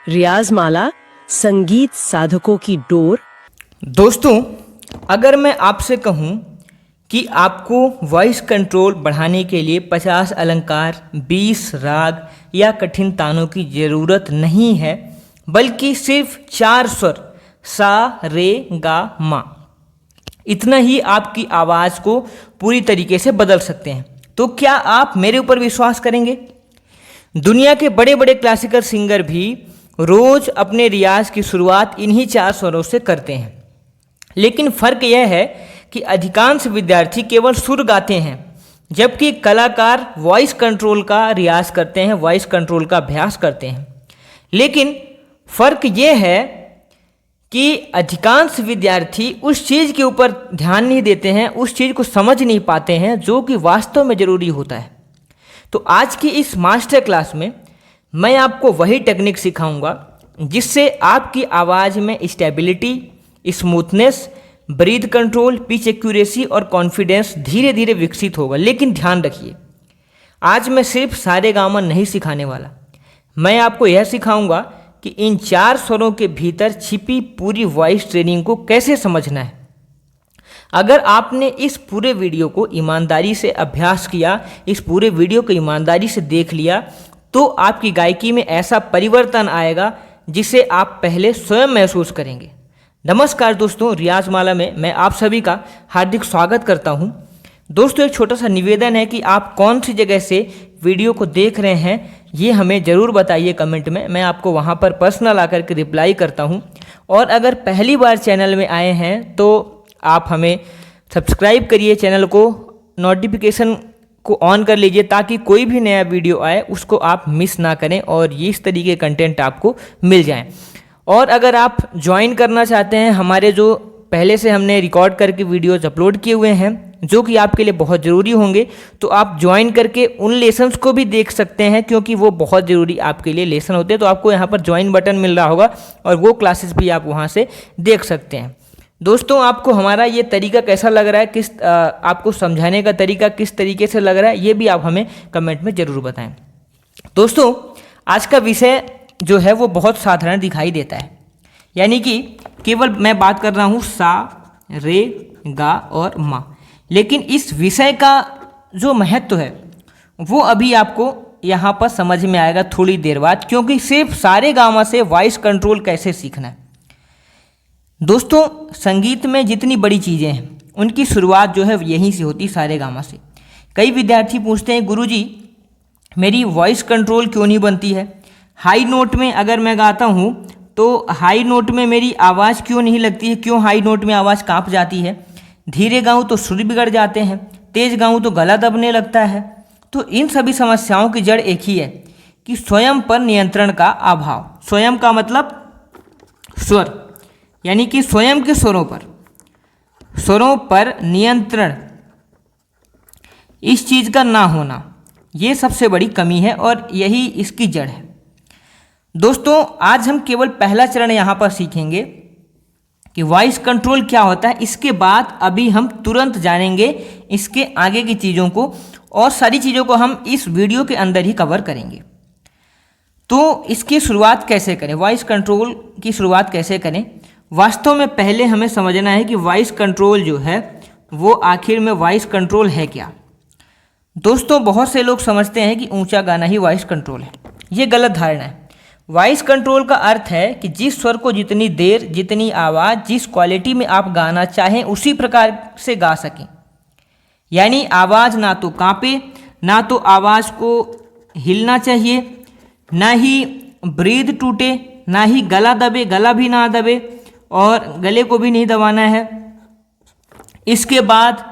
रियाज माला, संगीत साधकों की डोर। दोस्तों, अगर मैं आपसे कहूं कि आपको वॉइस कंट्रोल बढ़ाने के लिए 50 अलंकार, 20 राग या कठिन तानों की ज़रूरत नहीं है, बल्कि सिर्फ 4 स्वर सा, रे, गा, मा, इतना ही आपकी आवाज़ को पूरी तरीके से बदल सकते हैं, तो क्या आप मेरे ऊपर विश्वास करेंगे? दुनिया के बड़े बड़े क्लासिकल सिंगर भी रोज़ अपने रियाज की शुरुआत इन्हीं 4 स्वरों से करते हैं। लेकिन फ़र्क यह है कि अधिकांश विद्यार्थी केवल सुर गाते हैं, जबकि कलाकार वॉइस कंट्रोल का रियाज करते हैं, वॉइस कंट्रोल का अभ्यास करते हैं। लेकिन फ़र्क यह है कि अधिकांश विद्यार्थी उस चीज़ के ऊपर ध्यान नहीं देते हैं, उस चीज़ को समझ नहीं पाते हैं जो कि वास्तव में ज़रूरी होता है। तो आज की इस मास्टर क्लास में मैं आपको वही टेक्निक सिखाऊंगा जिससे आपकी आवाज़ में stability, smoothness, breath control, pitch accuracy और कॉन्फिडेंस धीरे धीरे विकसित होगा। लेकिन ध्यान रखिए, आज मैं सिर्फ सारेगामा नहीं सिखाने वाला, मैं आपको यह सिखाऊंगा कि इन 4 स्वरों के भीतर छिपी पूरी वॉइस ट्रेनिंग को कैसे समझना है। अगर आपने इस पूरे वीडियो को ईमानदारी से अभ्यास किया, इस पूरे वीडियो को ईमानदारी से देख लिया, तो आपकी गायकी में ऐसा परिवर्तन आएगा जिसे आप पहले स्वयं महसूस करेंगे। नमस्कार दोस्तों, रियाज माला में मैं आप सभी का हार्दिक स्वागत करता हूं। दोस्तों, एक छोटा सा निवेदन है कि आप कौन सी जगह से वीडियो को देख रहे हैं, ये हमें ज़रूर बताइए कमेंट में। मैं आपको वहां पर पर्सनल आकर के रिप्लाई करता हूं। और अगर पहली बार चैनल में आए हैं तो आप हमें सब्सक्राइब करिए, चैनल को नोटिफिकेशन को ऑन कर लीजिए ताकि कोई भी नया वीडियो आए उसको आप मिस ना करें और ये इस तरीके कंटेंट आपको मिल जाएं। और अगर आप ज्वाइन करना चाहते हैं, हमारे जो पहले से हमने रिकॉर्ड करके वीडियोज अपलोड किए हुए हैं जो कि आपके लिए बहुत ज़रूरी होंगे, तो आप ज्वाइन करके उन लेसन्स को भी देख सकते हैं, क्योंकि वो बहुत ज़रूरी आपके लिए लेसन होते हैं। तो आपको यहाँ पर ज्वाइन बटन मिल रहा होगा और वो क्लासेस भी आप वहाँ से देख सकते हैं। दोस्तों, आपको हमारा ये तरीका कैसा लग रहा है, आपको समझाने का तरीका किस तरीके से लग रहा है, ये भी आप हमें कमेंट में ज़रूर बताएं। दोस्तों, आज का विषय जो है वो बहुत साधारण दिखाई देता है, यानी कि केवल मैं बात कर रहा हूँ सा, रे, गा और मा। लेकिन इस विषय का जो महत्व है वो अभी आपको यहाँ पर समझ में आएगा थोड़ी देर बाद, क्योंकि सिर्फ सारेगामा से वॉइस कंट्रोल कैसे सीखना है। दोस्तों, संगीत में जितनी बड़ी चीज़ें हैं उनकी शुरुआत जो है यहीं से होती, सारेगामा से। कई विद्यार्थी पूछते हैं, गुरुजी मेरी वॉइस कंट्रोल क्यों नहीं बनती है? हाई नोट में अगर मैं गाता हूँ तो हाई नोट में मेरी आवाज़ क्यों नहीं लगती है? क्यों हाई नोट में आवाज़ काँप जाती है? धीरे गाऊँ तो सुर बिगड़ जाते हैं, तेज गाऊँ तो गला दबने लगता है। तो इन सभी समस्याओं की जड़ एक ही है कि स्वयं पर नियंत्रण का अभाव। स्वयं का मतलब स्वर, यानी कि स्वयं के स्वरों पर नियंत्रण, इस चीज़ का ना होना, ये सबसे बड़ी कमी है और यही इसकी जड़ है। दोस्तों, आज हम केवल पहला चरण यहाँ पर सीखेंगे कि वॉइस कंट्रोल क्या होता है। इसके बाद अभी हम तुरंत जानेंगे इसके आगे की चीज़ों को, और सारी चीज़ों को हम इस वीडियो के अंदर ही कवर करेंगे। तो इसकी शुरुआत कैसे करें, वॉइस कंट्रोल की शुरुआत कैसे करें? वास्तव में पहले हमें समझना है कि वॉइस कंट्रोल जो है वो आखिर में वॉइस कंट्रोल है क्या। दोस्तों, बहुत से लोग समझते हैं कि ऊंचा गाना ही वॉइस कंट्रोल है। ये गलत धारणा है। वॉइस कंट्रोल का अर्थ है कि जिस स्वर को जितनी देर, जितनी आवाज़, जिस क्वालिटी में आप गाना चाहें उसी प्रकार से गा सकें। यानी आवाज़ ना तो कांपे, ना तो आवाज़ को हिलना चाहिए, ना ही ब्रीद टूटे, ना ही गला दबे, गला भी ना दबे और गले को भी नहीं दबाना है। इसके बाद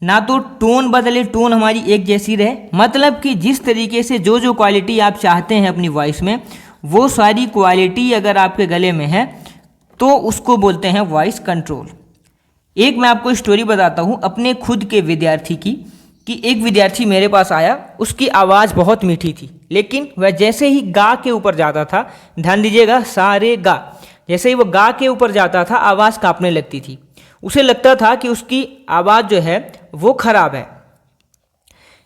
ना तो टोन बदले, टोन हमारी एक जैसी रहे। मतलब कि जिस तरीके से जो क्वालिटी आप चाहते हैं अपनी वॉइस में, वो सारी क्वालिटी अगर आपके गले में है तो उसको बोलते हैं वॉइस कंट्रोल। एक मैं आपको स्टोरी बताता हूँ अपने खुद के विद्यार्थी की, कि एक विद्यार्थी मेरे पास आया, उसकी आवाज़ बहुत मीठी थी, लेकिन वह जैसे ही गा के ऊपर जाता था, ध्यान दीजिएगा, सा रे गा, जैसे ही वो गा के ऊपर जाता था आवाज़ कांपने लगती थी। उसे लगता था कि उसकी आवाज़ जो है वो खराब है।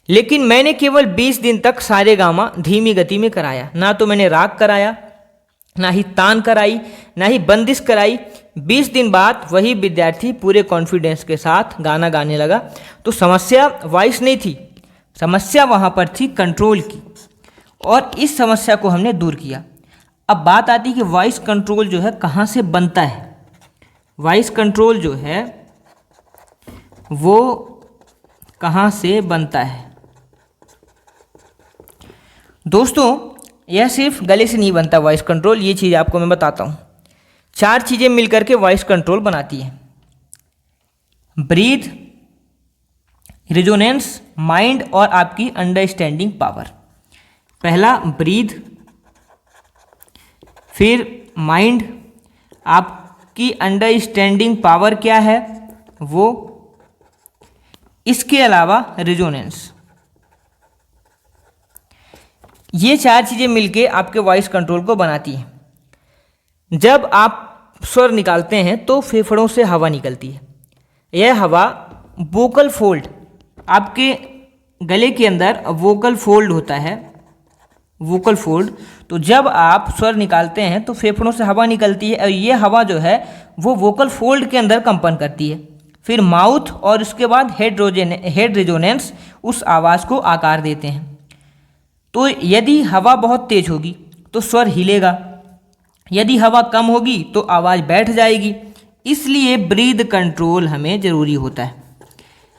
लेकिन मैंने केवल 20 दिन तक सारेगामा धीमी गति में कराया। ना तो मैंने राग कराया, ना ही तान कराई, ना ही बंदिश कराई। 20 दिन बाद वही विद्यार्थी पूरे कॉन्फिडेंस के साथ गाना गाने लगा। तो समस्या वॉइस नहीं थी, समस्या वहाँ पर थी कंट्रोल की, और इस समस्या को हमने दूर किया। अब बात आती है कि वॉइस कंट्रोल जो है कहाँ से बनता है। वॉइस कंट्रोल जो है वो कहाँ से बनता है। दोस्तों, यह सिर्फ गले से नहीं बनता वॉइस कंट्रोल, ये चीज़ आपको मैं बताता हूँ। 4 चीज़ें मिलकर के वॉइस कंट्रोल बनाती हैं। ब्रीथ, रिजोनेंस, माइंड और आपकी अंडरस्टैंडिंग पावर। पहला ब्रीथ, फिर माइंड, आपकी अंडरस्टैंडिंग पावर क्या है वो, इसके अलावा रिजोनेंस। ये 4 चीज़ें मिलके आपके वॉइस कंट्रोल को बनाती हैं। जब आप स्वर निकालते हैं तो फेफड़ों से हवा निकलती है। यह हवा वोकल फोल्ड, आपके गले के अंदर वोकल फोल्ड होता है, वोकल फोल्ड। तो जब आप स्वर निकालते हैं तो फेफड़ों से हवा निकलती है और ये हवा जो है वो वोकल फोल्ड के अंदर कंपन करती है। फिर माउथ और उसके बाद हेड रिजोनेंस उस आवाज़ को आकार देते हैं। तो यदि हवा बहुत तेज होगी तो स्वर हिलेगा, यदि हवा कम होगी तो आवाज़ बैठ जाएगी। इसलिए ब्रीथ कंट्रोल हमें ज़रूरी होता है,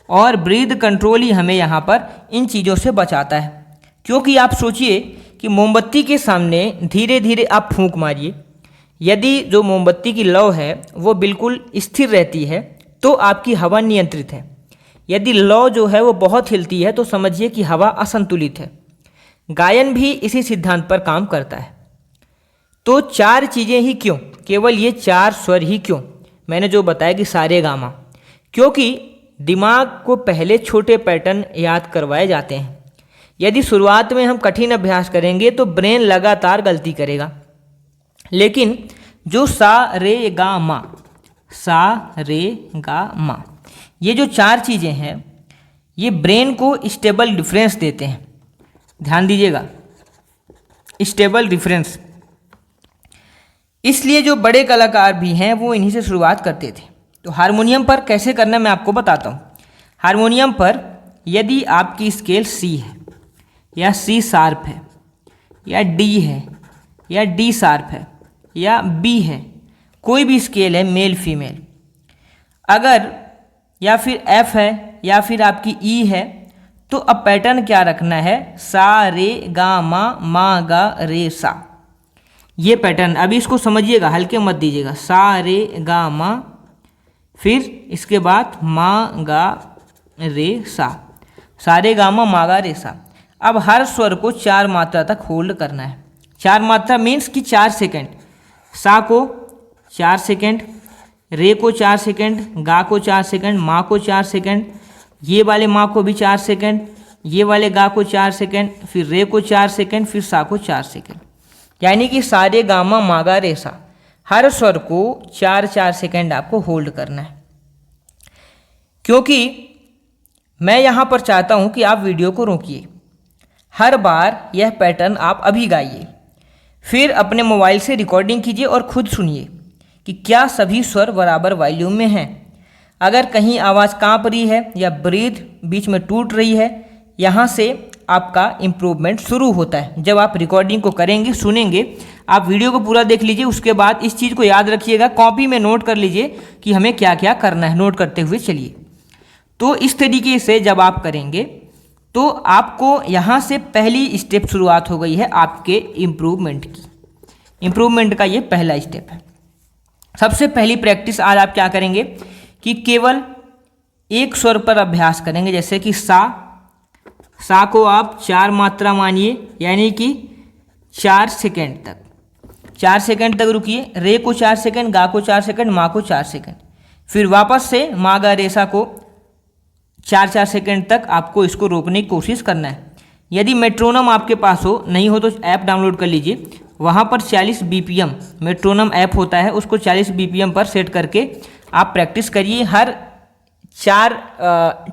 और ब्रीथ कंट्रोल ही हमें यहाँ पर इन चीज़ों से बचाता है। क्योंकि आप सोचिए कि मोमबत्ती के सामने धीरे धीरे आप फूंक मारिए, यदि जो मोमबत्ती की लौ है वो बिल्कुल स्थिर रहती है तो आपकी हवा नियंत्रित है। यदि लौ जो है वो बहुत हिलती है तो समझिए कि हवा असंतुलित है। गायन भी इसी सिद्धांत पर काम करता है। तो 4 चीज़ें ही क्यों, केवल ये 4 स्वर ही क्यों, मैंने जो बताया कि सारे गामा, क्योंकि दिमाग को पहले छोटे पैटर्न याद करवाए जाते हैं। यदि शुरुआत में हम कठिन अभ्यास करेंगे तो ब्रेन लगातार गलती करेगा। लेकिन जो सा रे गा मा, सा रे गा मा, ये जो 4 चीज़ें हैं ये ब्रेन को स्टेबल डिफरेंस देते हैं। ध्यान दीजिएगा, स्टेबल डिफरेंस। इसलिए जो बड़े कलाकार भी हैं वो इन्हीं से शुरुआत करते थे। तो हारमोनियम पर कैसे करना मैं आपको बताता हूँ। हारमोनियम पर यदि आपकी स्केल सी है या सी शार्प है या डी है या डी शार्प है या बी है, कोई भी स्केल है मेल फीमेल, अगर या फिर एफ है या फिर आपकी ई है, तो अब पैटर्न क्या रखना है, सा रे गा मा गा रे सा। ये पैटर्न अभी इसको समझिएगा, हल्के मत दीजिएगा। सा रे गा मा, फिर इसके बाद मा गा रे सा, सारे गा मा गा रे सा। अब हर स्वर को 4 मात्रा तक होल्ड करना है। 4 मात्रा मीन्स कि 4 सेकेंड। सा को 4 सेकेंड, रे को 4 सेकेंड, गा को 4 सेकेंड, माँ को 4 सेकेंड, ये वाले माँ को भी 4 सेकेंड, ये वाले गा को 4 सेकेंड, फिर रे को 4 सेकेंड, फिर सा को 4 सेकेंड। यानी कि सारे गामा मागा रे सा, हर स्वर को 4-4 सेकेंड आपको होल्ड करना है। क्योंकि मैं यहाँ पर चाहता हूँ कि आप वीडियो को रोकिए, हर बार यह पैटर्न आप अभी गाइए, फिर अपने मोबाइल से रिकॉर्डिंग कीजिए और खुद सुनिए कि क्या सभी स्वर बराबर वॉल्यूम में हैं। अगर कहीं आवाज़ कांप रही है या ब्रीथ बीच में टूट रही है, यहाँ से आपका इम्प्रूवमेंट शुरू होता है। जब आप रिकॉर्डिंग को करेंगे, सुनेंगे, आप वीडियो को पूरा देख लीजिए, उसके बाद इस चीज़ को याद रखिएगा, कॉपी में नोट कर लीजिए कि हमें क्या क्या करना है, नोट करते हुए चलिए। तो इस तरीके से जब आप करेंगे तो आपको यहाँ से पहली स्टेप शुरुआत हो गई है आपके इम्प्रूवमेंट की। इम्प्रूवमेंट का ये पहला स्टेप है। सबसे पहली प्रैक्टिस आज आप क्या करेंगे कि केवल एक स्वर पर अभ्यास करेंगे। जैसे कि सा को आप 4 मात्रा मानिए, यानी कि 4 सेकेंड तक, 4 सेकेंड तक रुकिए। रे को 4 सेकेंड, गा को 4 सेकेंड, माँ को 4 सेकेंड, फिर वापस से मा गा रेसा को 4-4 सेकेंड तक आपको इसको रोकने की कोशिश करना है। यदि मेट्रोनम आपके पास हो, नहीं हो तो ऐप डाउनलोड कर लीजिए, वहाँ पर 40 BPM मेट्रोनम ऐप होता है, उसको 40 BPM पर सेट करके आप प्रैक्टिस करिए। हर 4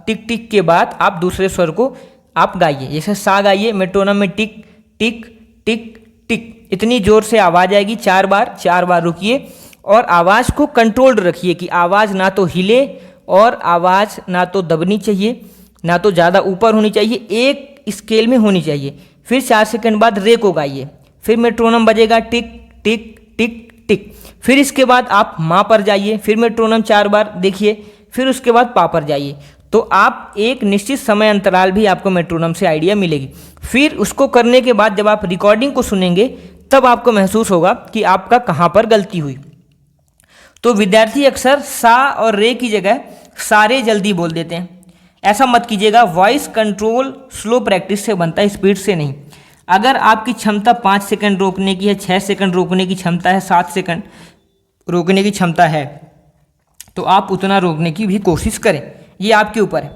टिक टिक के बाद आप दूसरे स्वर को आप गाइए। जैसे सा गाइए, मेट्रोनम में टिक टिक टिक टिक, इतनी ज़ोर से आवाज़ आएगी 4 बार रुकिए और आवाज़ को कंट्रोल्ड रखिए कि आवाज़ ना तो हिले और आवाज़ ना तो दबनी चाहिए, ना तो ज़्यादा ऊपर होनी चाहिए, एक स्केल में होनी चाहिए। फिर 4 सेकंड बाद रे को गाइए, फिर मेट्रोनम बजेगा टिक टिक टिक टिक। फिर इसके बाद आप माँ पर जाइए, फिर मेट्रोनम 4 बार देखिए, फिर उसके बाद पा पर जाइए। तो आप एक निश्चित समय अंतराल भी आपको मेट्रोनम से आइडिया मिलेगी। फिर उसको करने के बाद जब आप रिकॉर्डिंग को सुनेंगे तब आपको महसूस होगा कि आपका कहाँ पर गलती हुई। तो विद्यार्थी अक्सर सा और रे की जगह सारे जल्दी बोल देते हैं। ऐसा मत कीजिएगा। वॉइस कंट्रोल स्लो प्रैक्टिस से बनता है, स्पीड से नहीं। अगर आपकी क्षमता 5 सेकंड रोकने की है, 6 सेकंड रोकने की क्षमता है, 7 सेकंड रोकने की क्षमता है, तो आप उतना रोकने की भी कोशिश करें। ये आपके ऊपर है।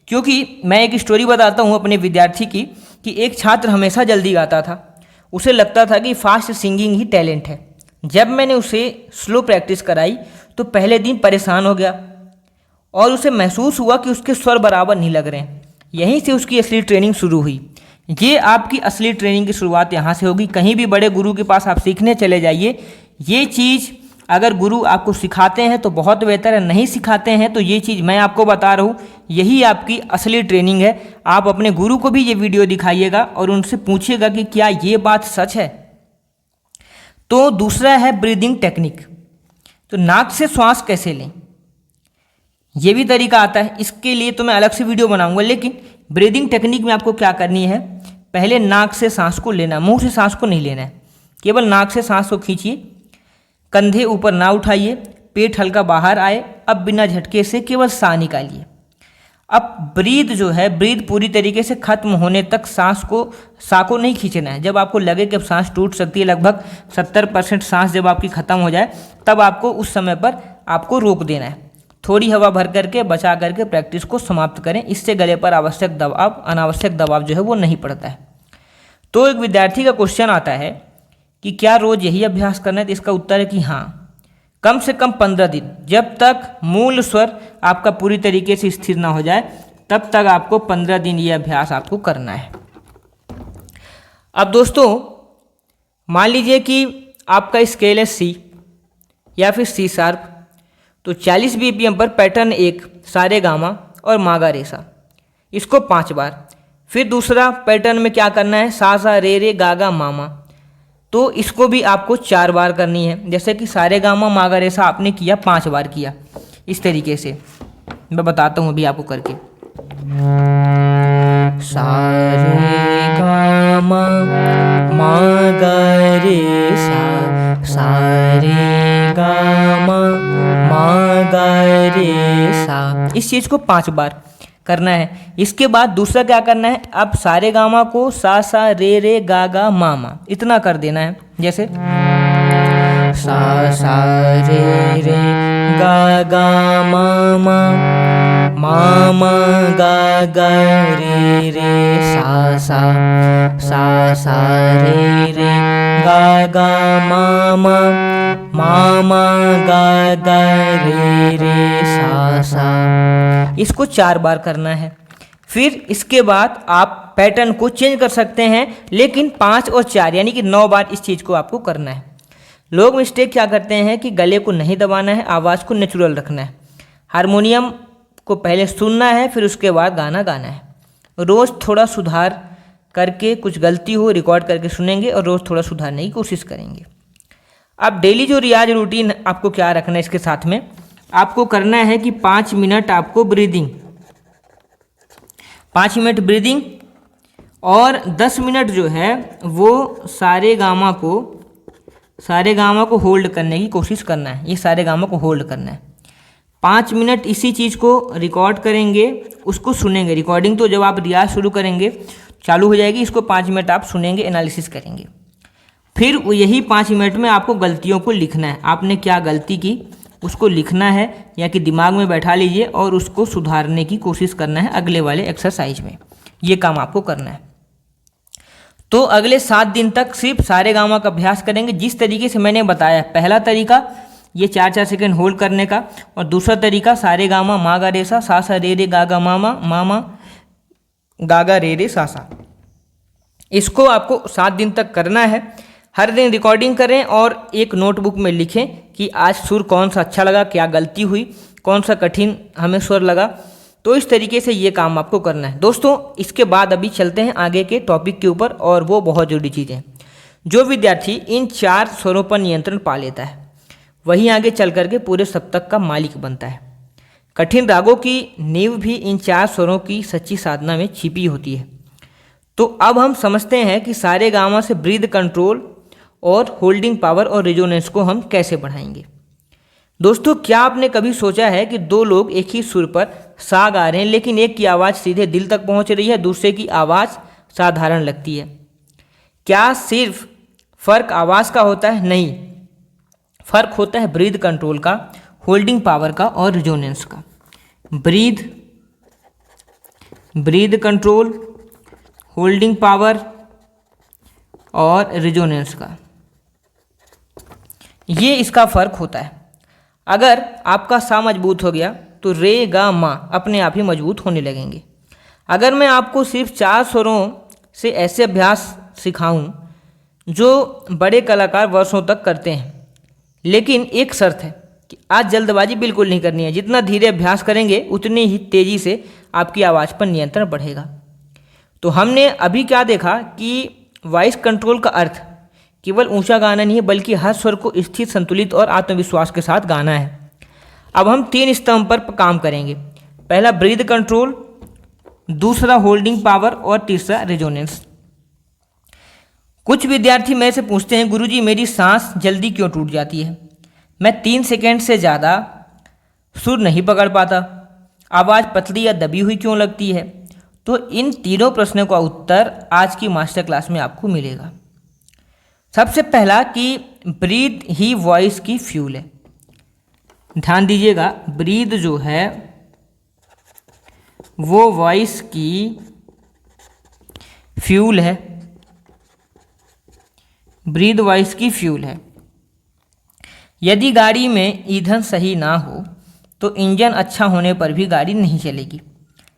क्योंकि मैं एक स्टोरी बताता हूँ अपने विद्यार्थी की कि एक छात्र हमेशा जल्दी गाता था। उसे लगता था कि फास्ट सिंगिंग ही टैलेंट है। जब मैंने उसे स्लो प्रैक्टिस कराई तो पहले दिन परेशान हो गया और उसे महसूस हुआ कि उसके स्वर बराबर नहीं लग रहे हैं। यहीं से उसकी असली ट्रेनिंग शुरू हुई। ये आपकी असली ट्रेनिंग की शुरुआत यहाँ से होगी। कहीं भी बड़े गुरु के पास आप सीखने चले जाइए। ये चीज़ अगर गुरु आपको सिखाते हैं तो बहुत बेहतर है, नहीं सिखाते हैं तो ये चीज़ मैं आपको बता रहा हूँ, यही आपकी असली ट्रेनिंग है। आप अपने गुरु को भी ये वीडियो दिखाइएगा और उनसे पूछिएगा कि क्या ये बात सच है। तो दूसरा है ब्रीदिंग टेक्निक। तो नाक से श्वास कैसे लें, ये भी तरीका आता है। इसके लिए तो मैं अलग से वीडियो बनाऊंगा, लेकिन ब्रीदिंग टेक्निक में आपको क्या करनी है, पहले नाक से सांस को लेना, मुंह से सांस को नहीं लेना है। केवल नाक से सांस को खींचिए, कंधे ऊपर ना उठाइए, पेट हल्का बाहर आए। अब बिना झटके से केवल सांस निकालिए। अब ब्रीद जो है, ब्रीद पूरी तरीके से खत्म होने तक सांस को नहीं खींचना है। जब आपको लगे कि अब सांस टूट सकती है, लगभग 70% सांस जब आपकी खत्म हो जाए, तब आपको उस समय पर आपको रोक देना है। थोड़ी हवा भर करके बचा करके प्रैक्टिस को समाप्त करें। इससे गले पर अनावश्यक दबाव जो है वो नहीं पड़ता है। तो एक विद्यार्थी का क्वेश्चन आता है कि क्या रोज यही अभ्यास करना है? तो इसका उत्तर है कि हाँ, कम से कम 15 दिन। जब तक मूल स्वर आपका पूरी तरीके से स्थिर ना हो जाए तब तक आपको 15 दिन ये अभ्यास आपको करना है। अब दोस्तों मान लीजिए कि आपका स्केल है सी या फिर सी शार्प, तो 40 BPM पर पैटर्न 1 सारे गामा और मागा रेसा, इसको 5 बार। फिर दूसरा पैटर्न में क्या करना है, सा सा रे रे गागा मामा, तो इसको भी आपको 4 बार करनी है। जैसे कि सारे गामा मागा रेसा आपने किया 5 बार किया, इस तरीके से मैं बताता हूँ अभी आपको करके। सारे गामा मागा रेसा, सारे गामा मागा रेसा, इस चीज़ को 5 बार करना है। इसके बाद दूसरा क्या करना है, अब सारे गामा को सा सा रे रे गा गा मामा इतना कर देना है। जैसे सा सा रे रे गा गा मामा, मामा गा गा रे रे सा सा, सा सा रे रे गा गा मामा, मामा गा गा रे रे सा सा, इसको 4 बार करना है। फिर इसके बाद आप पैटर्न को चेंज कर सकते हैं, लेकिन 5 और 4 यानी कि 9 बार इस चीज़ को आपको करना है। लोग मिस्टेक क्या करते हैं कि गले को नहीं दबाना है, आवाज़ को नेचुरल रखना है। हारमोनियम को पहले सुनना है, फिर उसके बाद गाना गाना है। रोज़ थोड़ा सुधार करके, कुछ गलती हो रिकॉर्ड करके सुनेंगे और रोज़ थोड़ा सुधारने की कोशिश करेंगे। अब डेली जो रियाज रूटीन आपको क्या रखना है, इसके साथ में आपको करना है कि 5 मिनट आपको ब्रीदिंग, 5 मिनट ब्रीदिंग और 10 मिनट जो है वो सारे गामा को होल्ड करने की कोशिश करना है। ये सारे गामा को होल्ड करना है। 5 मिनट इसी चीज़ को रिकॉर्ड करेंगे, उसको सुनेंगे। रिकॉर्डिंग तो जब आप रियाज शुरू करेंगे चालू हो जाएगी, इसको 5 मिनट आप सुनेंगे, एनालिसिस करेंगे। फिर यही 5 मिनट में आपको गलतियों को लिखना है। आपने क्या गलती की उसको लिखना है या कि दिमाग में बैठा लीजिए और उसको सुधारने की कोशिश करना है अगले वाले एक्सरसाइज में। ये काम आपको करना है। तो अगले 7 दिन तक सिर्फ सारे गामा का अभ्यास करेंगे जिस तरीके से मैंने बताया। पहला तरीका ये 4-4 सेकंड होल्ड करने का, और दूसरा तरीका सारे गामा मा गा रे सा, सा सा रे रे गा गा मामा, मामा गा गा रे रे सा सा। इसको आपको 7 दिन तक करना है। हर दिन रिकॉर्डिंग करें और एक नोटबुक में लिखें कि आज सुर कौन सा अच्छा लगा, क्या गलती हुई, कौन सा कठिन हमें स्वर लगा। तो इस तरीके से ये काम आपको करना है दोस्तों। इसके बाद अभी चलते हैं आगे के टॉपिक के ऊपर, और वो बहुत जरूरी चीज़ है। जो विद्यार्थी इन 4 स्वरों पर नियंत्रण पा लेता है वही आगे चल करके पूरे सप्तक का मालिक बनता है। कठिन रागों की नींव भी इन 4 स्वरों की सच्ची साधना में छिपी होती है। तो अब हम समझते हैं कि सारे गामा से ब्रीथ कंट्रोल और होल्डिंग पावर और रेजोनेंस को हम कैसे बढ़ाएंगे। दोस्तों, क्या आपने कभी सोचा है कि 2 लोग एक ही सुर पर सा गा रहे हैं, लेकिन एक की आवाज़ सीधे दिल तक पहुंच रही है, दूसरे की आवाज़ साधारण लगती है। क्या सिर्फ फर्क आवाज़ का होता है? नहीं, फर्क होता है ब्रीथ कंट्रोल का, होल्डिंग पावर का और रेजोनेंस का। ब्रीथ कंट्रोल, होल्डिंग पावर और रेजोनेंस का, ये इसका फर्क होता है। अगर आपका सा मजबूत हो गया तो रे गा मा अपने आप ही मजबूत होने लगेंगे। अगर मैं आपको सिर्फ 4 स्वरों से ऐसे अभ्यास सिखाऊं जो बड़े कलाकार वर्षों तक करते हैं, लेकिन एक शर्त है कि आज जल्दबाजी बिल्कुल नहीं करनी है। जितना धीरे अभ्यास करेंगे उतनी ही तेज़ी से आपकी आवाज़ पर नियंत्रण बढ़ेगा। तो हमने अभी क्या देखा कि वॉइस कंट्रोल का अर्थ केवल ऊंचा गाना नहीं है, बल्कि हर स्वर को स्थिर, संतुलित और आत्मविश्वास के साथ गाना है। अब हम 3 स्तंभ पर काम करेंगे। पहला ब्रीथ कंट्रोल, दूसरा होल्डिंग पावर और तीसरा रेजोनेंस। कुछ विद्यार्थी मेरे से पूछते हैं, गुरुजी मेरी सांस जल्दी क्यों टूट जाती है, मैं 3 सेकंड से ज़्यादा सुर नहीं पकड़ पाता, आवाज़ पतली या दबी हुई क्यों लगती है। तो इन तीनों प्रश्नों का उत्तर आज की मास्टर क्लास में आपको मिलेगा। सबसे पहला कि ब्रीथ ही वॉइस की फ्यूल है। ध्यान दीजिएगा, ब्रीथ जो है वो वॉइस की फ्यूल है। ब्रीथ वॉइस की फ्यूल है। यदि गाड़ी में ईंधन सही ना हो तो इंजन अच्छा होने पर भी गाड़ी नहीं चलेगी।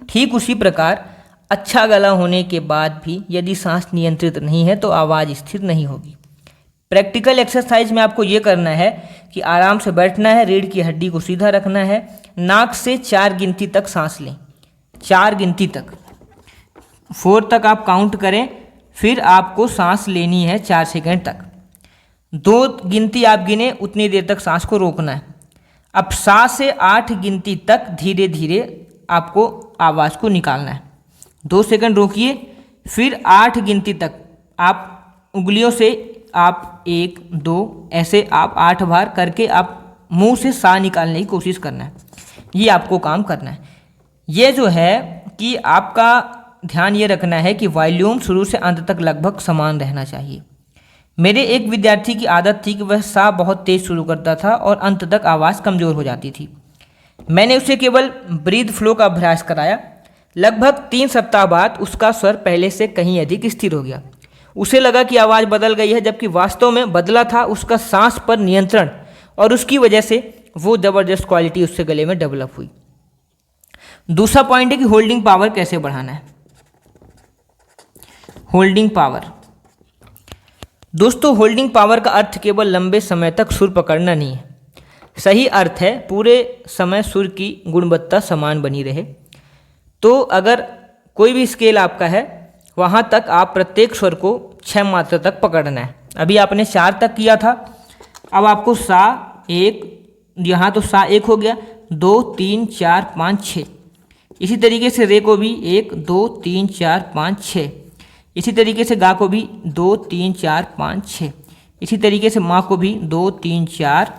ठीक उसी प्रकार अच्छा गला होने के बाद भी यदि सांस नियंत्रित नहीं है तो आवाज़ स्थिर नहीं होगी। प्रैक्टिकल एक्सरसाइज में आपको ये करना है कि आराम से बैठना है, रीढ़ की हड्डी को सीधा रखना है, नाक से 4 गिनती तक सांस लें, 4 गिनती तक, 4 तक आप काउंट करें, फिर आपको सांस लेनी है 4 सेकंड तक। 2 गिनती आप गिने उतनी देर तक सांस को रोकना है। अब 7 से 8 गिनती तक धीरे धीरे आपको आवाज़ को निकालना है। 2 सेकंड रोकिए, फिर 8 गिनती तक आप उंगलियों से आप 1 2 ऐसे आप 8 बार करके आप मुंह से सा निकालने की कोशिश करना है। ये आपको काम करना है। ये जो है कि आपका ध्यान ये रखना है कि वॉल्यूम शुरू से अंत तक लगभग समान रहना चाहिए। मेरे एक विद्यार्थी की आदत थी कि वह सा बहुत तेज शुरू करता था और अंत तक आवाज़ कमज़ोर हो जाती थी। मैंने उसे केवल ब्रीथ फ्लो का अभ्यास कराया। लगभग 3 सप्ताह बाद उसका स्वर पहले से कहीं अधिक स्थिर हो गया। उसे लगा कि आवाज़ बदल गई है, जबकि वास्तव में बदला था उसका सांस पर नियंत्रण, और उसकी वजह से वो ज़बरदस्त क्वालिटी उससे गले में डेवलप हुई। दूसरा पॉइंट है कि होल्डिंग पावर कैसे बढ़ाना है। होल्डिंग पावर, दोस्तों होल्डिंग पावर का अर्थ केवल लंबे समय तक सुर पकड़ना नहीं है। सही अर्थ है पूरे समय सुर की गुणवत्ता समान बनी रहे। तो अगर कोई भी स्केल आपका है वहाँ तक आप प्रत्येक स्वर को 6 मात्रा तक पकड़ना है। अभी आपने 4 तक किया था, अब आपको सा 1, यहाँ तो सा 1 हो गया, 2 3 4 5 6। इसी तरीके से रे को भी 1 2 3 4 5 6। इसी तरीके से गा को भी 2 3 4 5 6। इसी तरीके से माँ को भी 2 3 4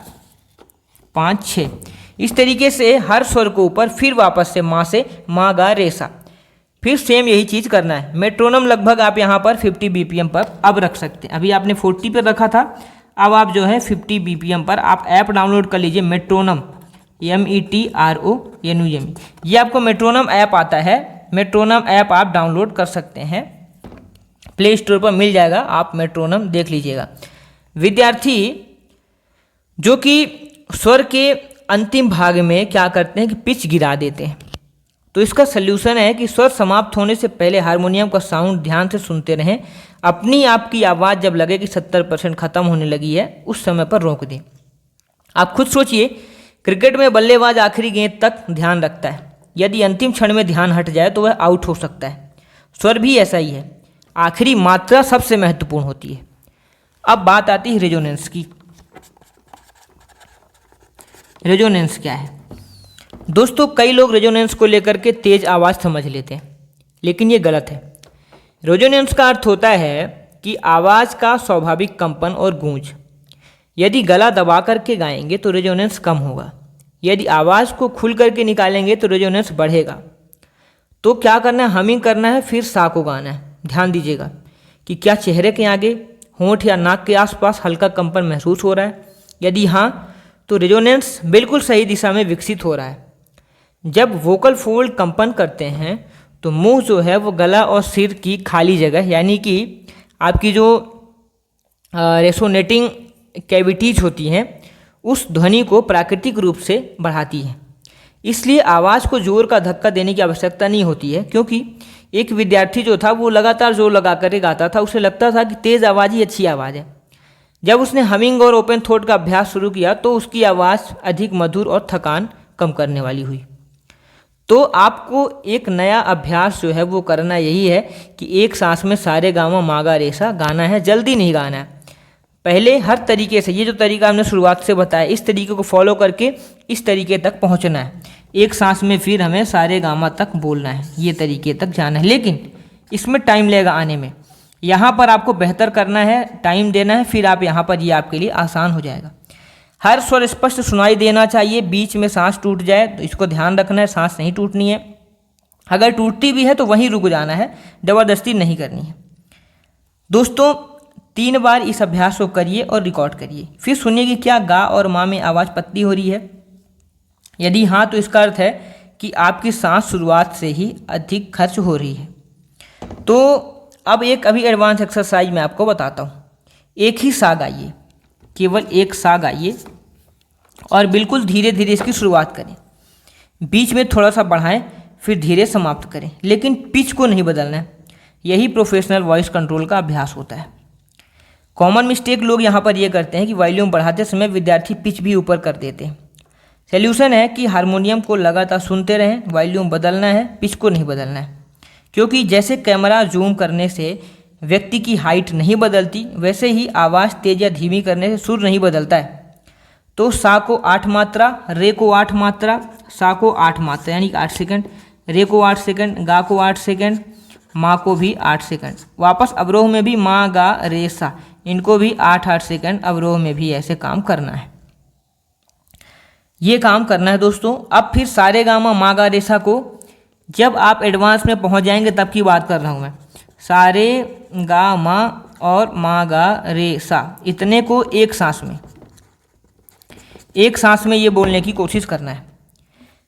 5 6। इस तरीके से हर स्वर को ऊपर, फिर वापस से माँ गा रे सा, फिर सेम यही चीज़ करना है। मेट्रोनम लगभग आप यहाँ पर 50 BPM पर अब रख सकते हैं। अभी आपने 40 पर रखा था, अब आप जो है 50 BPM पर आप ऐप डाउनलोड कर लीजिए, मेट्रोनम METRONOM। ये आपको मेट्रोनम ऐप आता है। मेट्रोनम ऐप आप डाउनलोड कर सकते हैं, प्ले स्टोर पर मिल जाएगा, आप मेट्रोनम देख लीजिएगा। विद्यार्थी जो कि स्वर के अंतिम भाग में क्या करते हैं कि पिच गिरा देते हैं, तो इसका सल्यूशन है कि स्वर समाप्त होने से पहले हारमोनियम का साउंड ध्यान से सुनते रहें। अपनी आपकी आवाज़ जब लगे कि 70% खत्म होने लगी है उस समय पर रोक दें। आप खुद सोचिए, क्रिकेट में बल्लेबाज आखिरी गेंद तक ध्यान रखता है, यदि अंतिम क्षण में ध्यान हट जाए तो वह आउट हो सकता है। स्वर भी ऐसा ही है, आखिरी मात्रा सबसे महत्वपूर्ण होती है। अब बात आती है रेजोनेंस की। रेजोनेंस क्या है दोस्तों? कई लोग रेजोनेंस को लेकर के तेज आवाज़ समझ लेते हैं, लेकिन ये गलत है। रेजोनेंस का अर्थ होता है कि आवाज़ का स्वाभाविक कंपन और गूंज। यदि गला दबा करके गाएंगे तो रेजोनेंस कम होगा, यदि आवाज़ को खुल करके निकालेंगे तो रेजोनेंस बढ़ेगा। तो क्या करना है? हमिंग करना है, फिर सा को गाना है। ध्यान दीजिएगा कि क्या चेहरे के आगे, होंठ या नाक के आसपास हल्का कंपन महसूस हो रहा है? यदि हाँ, तो रेजोनेंस बिल्कुल सही दिशा में विकसित हो रहा है। जब वोकल फोल्ड कंपन करते हैं तो मुंह जो है वो गला और सिर की खाली जगह, यानी कि आपकी जो रेसोनेटिंग कैविटीज होती हैं, उस ध्वनि को प्राकृतिक रूप से बढ़ाती है। इसलिए आवाज़ को जोर का धक्का देने की आवश्यकता नहीं होती है, क्योंकि एक विद्यार्थी जो था वो लगातार जोर लगा कर गाता था, उसे लगता था कि तेज़ आवाज़ ही अच्छी आवाज़ है। जब उसने हमिंग और ओपन थ्रोट का अभ्यास शुरू किया तो उसकी आवाज़ अधिक मधुर और थकान कम करने वाली हुई। तो आपको एक नया अभ्यास जो है वो करना यही है कि एक सांस में सारे गामा मागा रेसा गाना है, जल्दी नहीं गाना है। पहले हर तरीके से, ये जो तरीका हमने शुरुआत से बताया, इस तरीके को फॉलो करके इस तरीके तक पहुंचना है। एक सांस में फिर हमें सारे गामा तक बोलना है, ये तरीके तक जाना है, लेकिन इसमें टाइम लगेगा आने में। यहाँ पर आपको बेहतर करना है, टाइम देना है, फिर आप यहाँ पर ये आपके लिए आसान हो जाएगा। हर स्वर स्पष्ट सुनाई देना चाहिए, बीच में सांस टूट जाए तो इसको ध्यान रखना है, सांस नहीं टूटनी है। अगर टूटती भी है तो वहीं रुक जाना है, ज़बरदस्ती नहीं करनी है। दोस्तों 3 बार इस अभ्यास को करिए और रिकॉर्ड करिए, फिर सुनिए कि क्या गा और माँ में आवाज़ पतली हो रही है। यदि हाँ, तो इसका अर्थ है कि आपकी सांस शुरुआत से ही अधिक खर्च हो रही है। तो अब एक अभी एडवांस एक्सरसाइज मैं आपको बताता हूँ। एक ही सा गाइए, केवल एक सा गाइए और बिल्कुल धीरे धीरे इसकी शुरुआत करें। बीच में थोड़ा सा बढ़ाएं, फिर धीरे समाप्त करें, लेकिन पिच को नहीं बदलना है। यही प्रोफेशनल वॉइस कंट्रोल का अभ्यास होता है। कॉमन मिस्टेक लोग यहाँ पर ये करते हैं कि वॉल्यूम बढ़ाते समय विद्यार्थी पिच भी ऊपर कर देते हैं। सॉल्यूशन है कि हारमोनियम को लगातार सुनते रहें, वॉल्यूम बदलना है, पिच को नहीं बदलना है। क्योंकि जैसे कैमरा जूम करने से व्यक्ति की हाइट नहीं बदलती, वैसे ही आवाज़ तेज या धीमी करने से सुर नहीं बदलता है। तो सा को 8 मात्रा, रे को 8 मात्रा, सा को 8 मात्रा यानी 8 सेकंड, रे को 8 सेकंड, गा को 8 सेकंड, माँ को भी 8 सेकंड। वापस अवरोह में भी माँ गा रे सा, इनको भी 8-8 सेकंड अवरोह में भी ऐसे काम करना है। ये काम करना है दोस्तों। अब फिर सारे गामा माँ गा रे सा को जब आप एडवांस में पहुँच जाएंगे तब की बात कर रहा हूँ मैं। सारे गा मा और मा गा रे सा, इतने को एक सांस में ये बोलने की कोशिश करना है।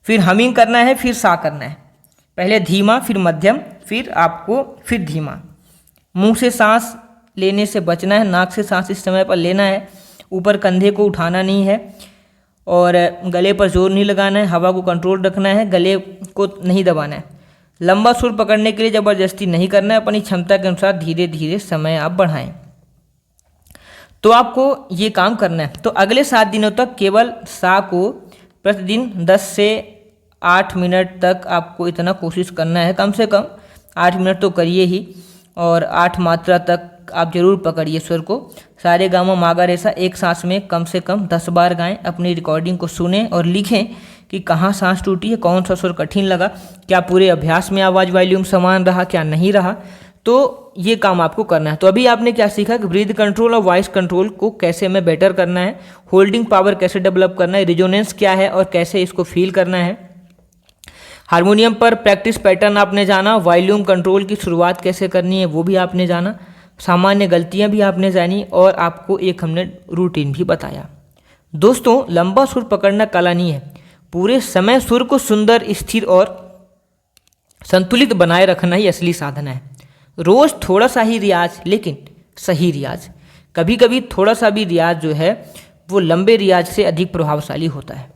फिर हमिंग करना है, फिर सा करना है। पहले धीमा, फिर मध्यम, फिर धीमा। मुंह से सांस लेने से बचना है, नाक से सांस इस समय पर लेना है। ऊपर कंधे को उठाना नहीं है और गले पर जोर नहीं लगाना है। हवा को कंट्रोल रखना है, गले को नहीं दबाना है। लंबा सुर पकड़ने के लिए ज़बरदस्ती नहीं करना है, अपनी क्षमता के अनुसार धीरे धीरे समय आप बढ़ाएं। तो आपको ये काम करना है। तो अगले 7 दिनों तक केवल सा को प्रतिदिन 10 से 8 मिनट तक आपको इतना कोशिश करना है, कम से कम 8 मिनट तो करिए ही, और 8 मात्रा तक आप जरूर पकड़िए स्वर को। सारे गामा मागा रेसा एक सांस में कम से कम 10 बार गाएं। अपनी रिकॉर्डिंग को सुनें और लिखें कि कहाँ सांस टूटी है, कौन सा स्वर कठिन लगा, क्या पूरे अभ्यास में आवाज़ वॉल्यूम समान रहा, क्या नहीं रहा। तो ये काम आपको करना है। तो अभी आपने क्या सीखा कि ब्रीथ कंट्रोल और वॉइस कंट्रोल को कैसे हमें बेटर करना है, होल्डिंग पावर कैसे डेवलप करना है, रिजोनेंस क्या है और कैसे इसको फील करना है। हारमोनियम पर प्रैक्टिस पैटर्न आपने जाना, वॉल्यूम कंट्रोल की शुरुआत कैसे करनी है वो भी आपने जाना, सामान्य गलतियां भी आपने जानी, और आपको एक हमने रूटीन भी बताया। दोस्तों लंबा सुर पकड़ना कला नहीं है, पूरे समय सुर को सुंदर, स्थिर और संतुलित बनाए रखना ही असली साधना है। रोज थोड़ा सा ही रियाज, लेकिन सही रियाज। कभी कभी थोड़ा सा भी रियाज जो है वो लंबे रियाज से अधिक प्रभावशाली होता है।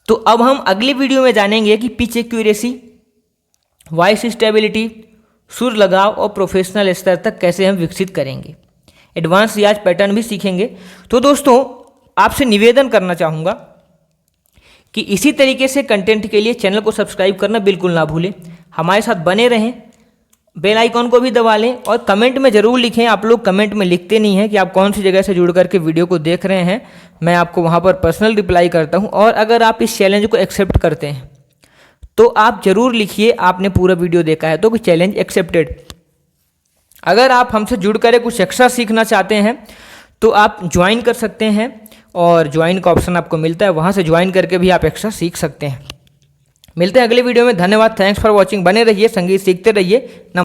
तो अब हम अगली वीडियो में जानेंगे कि पिच एक्यूरेसी, वॉइस स्टेबिलिटी, सुर लगाव और प्रोफेशनल स्तर तक कैसे हम विकसित करेंगे। एडवांस रियाज पैटर्न भी सीखेंगे। तो दोस्तों आपसे निवेदन करना चाहूँगा कि इसी तरीके से कंटेंट के लिए चैनल को सब्सक्राइब करना बिल्कुल ना भूलें, हमारे साथ बने रहें, बेल आइकॉन को भी दबा लें और कमेंट में ज़रूर लिखें। आप लोग कमेंट में लिखते नहीं हैं कि आप कौन सी जगह से जुड़ करके वीडियो को देख रहे हैं, मैं आपको वहाँ पर पर्सनल रिप्लाई करता हूँ। और अगर आप इस चैलेंज को एक्सेप्ट करते हैं तो आप ज़रूर लिखिए आपने पूरा वीडियो देखा है, तो कि चैलेंज एक्सेप्टेड। अगर आप हमसे जुड़ कर कुछ एक्स्ट्रा सीखना चाहते हैं तो आप ज्वाइन कर सकते हैं और ज्वाइन का ऑप्शन आपको मिलता है, वहाँ से ज्वाइन करके भी आप एक्स्ट्रा सीख सकते हैं। मिलते हैं अगले वीडियो में। धन्यवाद, थैंक्स फॉर वॉचिंग। बने रहिए, संगीत सीखते रहिए।